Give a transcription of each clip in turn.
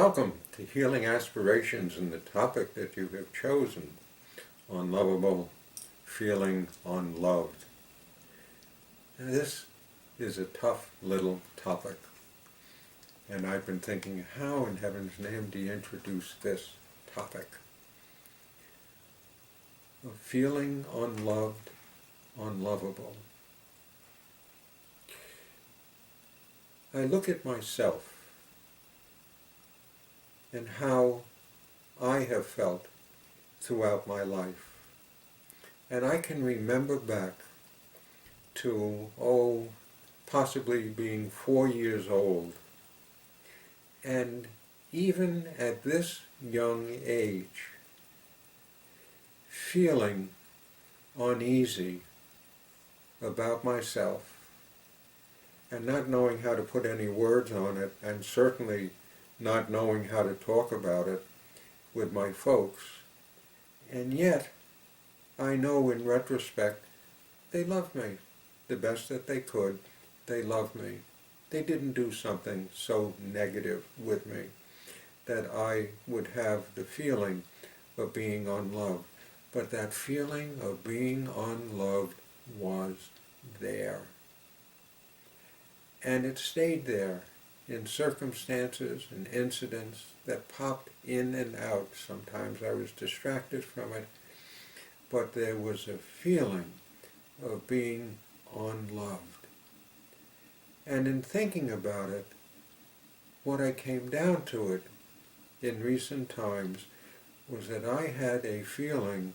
Welcome to Healing Aspirations and the topic that you have chosen, Unlovable, Feeling Unloved. Now, this is a tough little topic, and I've been thinking, how in heaven's name do you introduce this topic? Of feeling unloved, unlovable. I look at myself and how I have felt throughout my life. And I can remember back to, possibly being 4 years old. And even at this young age, feeling uneasy about myself and not knowing how to put any words on it, and certainly not knowing how to talk about it with my folks. And yet, I know in retrospect, they loved me the best that they could. They loved me. They didn't do something so negative with me that I would have the feeling of being unloved. But that feeling of being unloved was there. And it stayed there in circumstances and incidents that popped in and out. Sometimes I was distracted from it, but there was a feeling of being unloved. And in thinking about it, what I came down to it in recent times was that I had a feeling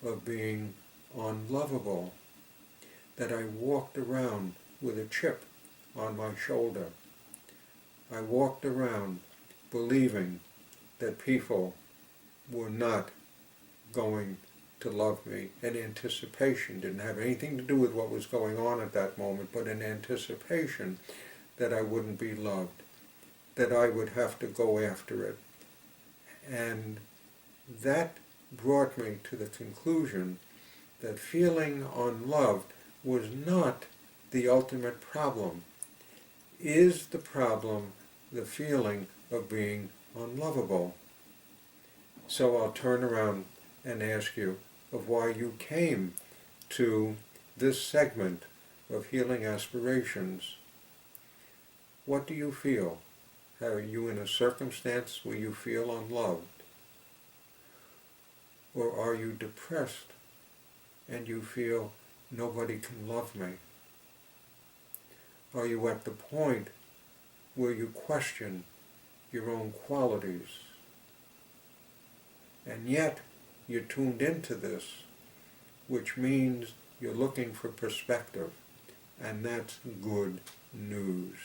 of being unlovable, that I walked around with a chip on my shoulder. I walked around believing that people were not going to love me. In anticipation, didn't have anything to do with what was going on at that moment, but in anticipation that I wouldn't be loved, that I would have to go after it. And that brought me to the conclusion that feeling unloved was not the ultimate problem. Is the problem the feeling of being unlovable? So I'll turn around and ask you of why you came to this segment of Healing Aspirations. What do you feel? Are you in a circumstance where you feel unloved? Or are you depressed and you feel nobody can love me? Are you at the point where you question your own qualities? And yet, you're tuned into this, which means you're looking for perspective, and that's good news.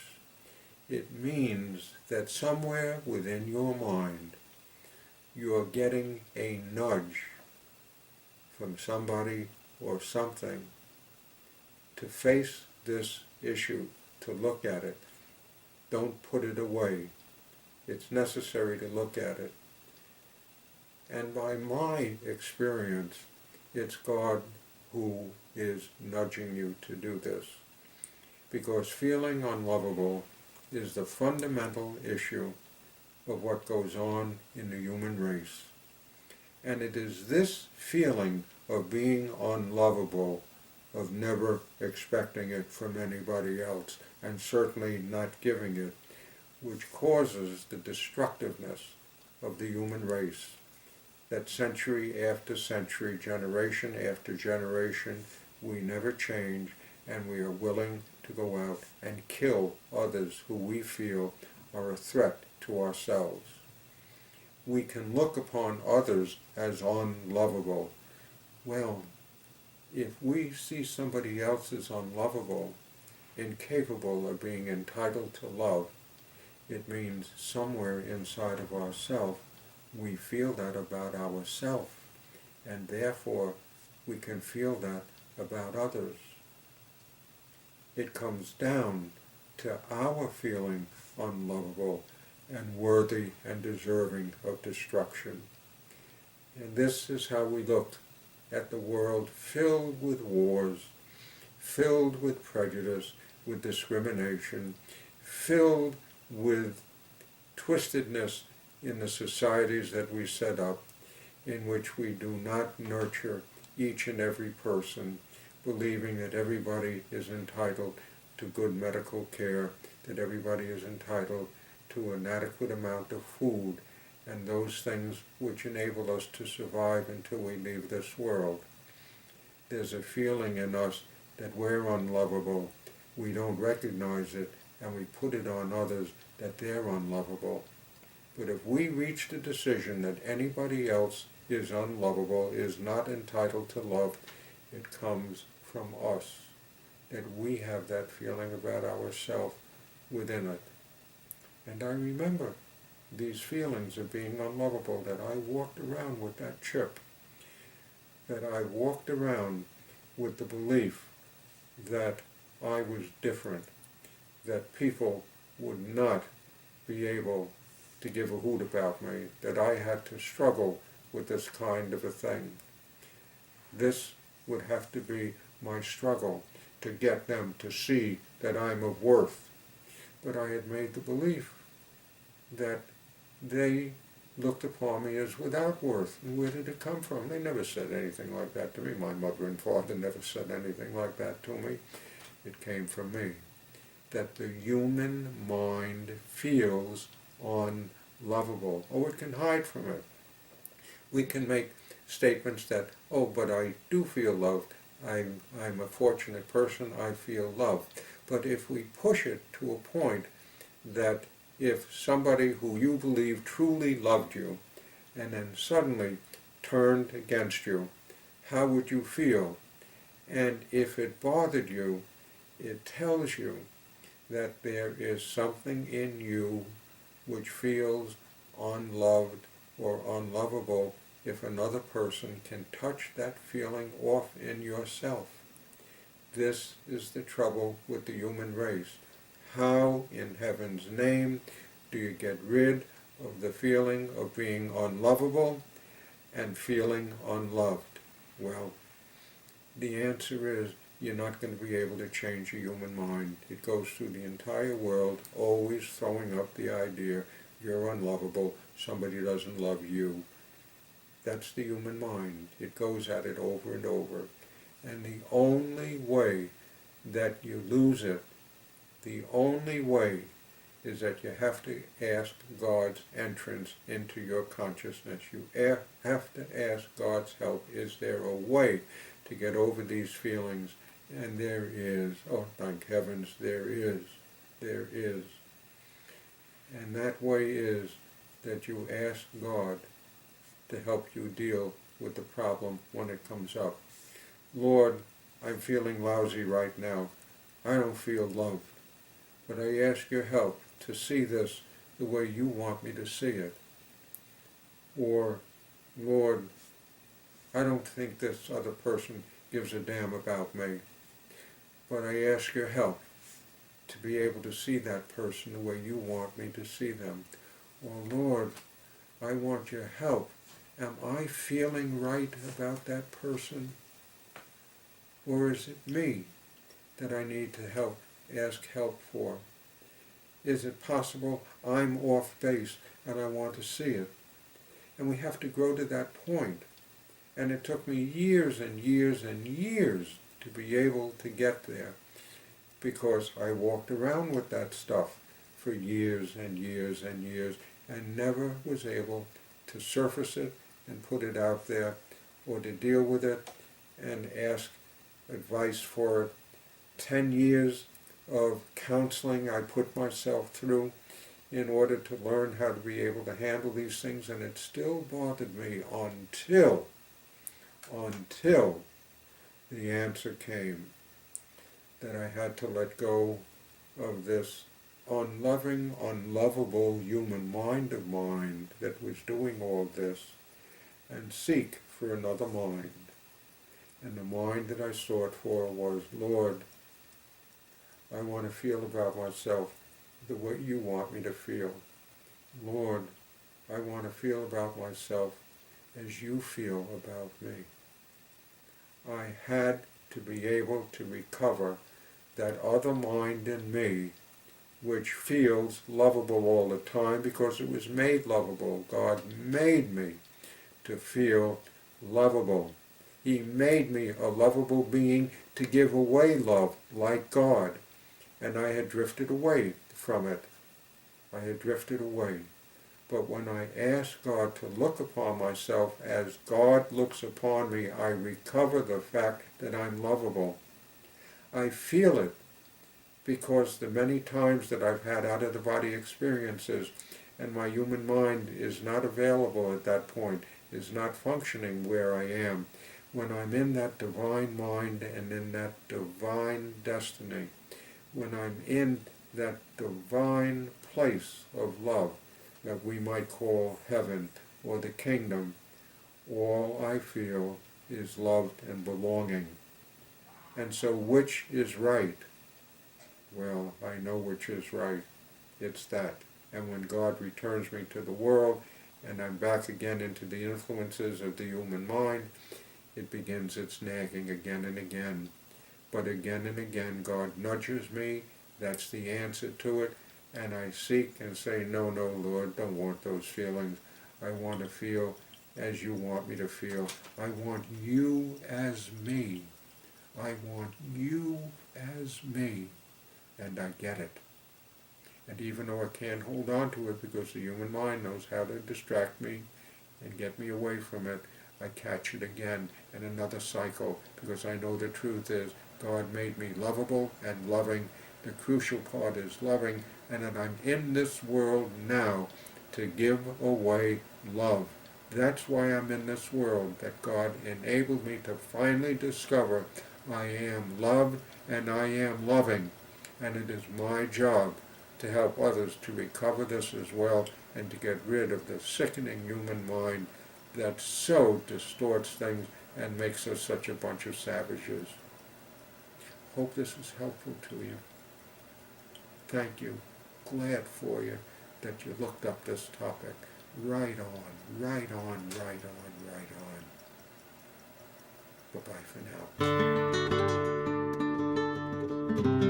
It means that somewhere within your mind, you're getting a nudge from somebody or something to face this issue, to look at it. Don't put it away. It's necessary to look at it. And by my experience, it's God who is nudging you to do this. Because feeling unlovable is the fundamental issue of what goes on in the human race. And it is this feeling of being unlovable, of never expecting it from anybody else, and certainly not giving it, which causes the destructiveness of the human race. That century after century, generation after generation, we never change, and we are willing to go out and kill others who we feel are a threat to ourselves. We can look upon others as unlovable. Well, if we see somebody else as unlovable, incapable of being entitled to love, it means somewhere inside of ourselves we feel that about ourselves, and therefore we can feel that about others. It comes down to our feeling unlovable and worthy and deserving of destruction. And this is how we look at the world filled with wars, filled with prejudice, with discrimination, filled with twistedness in the societies that we set up, in which we do not nurture each and every person, believing that everybody is entitled to good medical care, that everybody is entitled to an adequate amount of food, and those things which enable us to survive until we leave this world. There's a feeling in us that we're unlovable. We don't recognize it, and we put it on others that they're unlovable. But if we reach the decision that anybody else is unlovable, is not entitled to love, it comes from us, that we have that feeling about ourselves within it. And I remember these feelings of being unlovable, that I walked around with that chip, that I walked around with the belief that I was different, that people would not be able to give a hoot about me, that I had to struggle with this kind of a thing. This would have to be my struggle to get them to see that I'm of worth. But I had made the belief that they looked upon me as without worth. And where did it come from? They never said anything like that to me. My mother and father never said anything like that to me. It came from me. That the human mind feels unlovable. Oh, it can hide from it. We can make statements that, oh, but I do feel loved. I'm a fortunate person. I feel loved. But if we push it to a point that if somebody who you believe truly loved you and then suddenly turned against you, how would you feel? And if it bothered you, it tells you that there is something in you which feels unloved or unlovable if another person can touch that feeling off in yourself. This is the trouble with the human race. How, in heaven's name, do you get rid of the feeling of being unlovable and feeling unloved? Well, the answer is you're not going to be able to change a human mind. It goes through the entire world, always throwing up the idea you're unlovable, somebody doesn't love you. That's the human mind. It goes at it over and over. And the only way that you lose it, the only way is that you have to ask God's entrance into your consciousness. You have to ask God's help. Is there a way to get over these feelings? And there is. Oh, thank heavens, there is. There is. And that way is that you ask God to help you deal with the problem when it comes up. Lord, I'm feeling lousy right now. I don't feel loved. But I ask your help to see this the way you want me to see it. Or, Lord, I don't think this other person gives a damn about me. But I ask your help to be able to see that person the way you want me to see them. Or, Lord, I want your help. Am I feeling right about that person? Or is it me that I need to ask help for? Is it possible I'm off base and I want to see it? And we have to grow to that point. And it took me years and years and years to be able to get there, because I walked around with that stuff for years and years and years and never was able to surface it and put it out there, or to deal with it and ask advice for it. 10 years of counseling I put myself through in order to learn how to be able to handle these things, and it still bothered me until the answer came that I had to let go of this unloving, unlovable human mind of mine that was doing all this, and seek for another mind. And the mind that I sought for was, Lord, I want to feel about myself the way you want me to feel. Lord, I want to feel about myself as you feel about me. I had to be able to recover that other mind in me which feels lovable all the time because it was made lovable. God made me to feel lovable. He made me a lovable being to give away love like God. And I had drifted away from it. I had drifted away. But when I ask God to look upon myself as God looks upon me, I recover the fact that I'm lovable. I feel it because the many times that I've had out-of-the-body experiences and my human mind is not available at that point, is not functioning where I am, when I'm in that divine mind and in that divine destiny, when I'm in that divine place of love that we might call heaven or the kingdom, all I feel is loved and belonging. And so which is right? Well, I know which is right. It's that. And when God returns me to the world and I'm back again into the influences of the human mind, it begins its nagging again and again. But again and again God nudges me. That's the answer to it. And I seek and say, no, Lord, don't want those feelings. I want to feel as you want me to feel. I want you as me. I want you as me. And I get it. And even though I can't hold on to it because the human mind knows how to distract me and get me away from it, I catch it again in another cycle because I know the truth is God made me lovable and loving. The crucial part is loving, and that I'm in this world now to give away love. That's why I'm in this world, that God enabled me to finally discover I am loved and I am loving. And it is my job to help others to recover this as well and to get rid of the sickening human mind that so distorts things and makes us such a bunch of savages. Hope this is helpful to you. Thank you. Glad for you that you looked up this topic. Right on, right on, right on, right on. Bye-bye for now.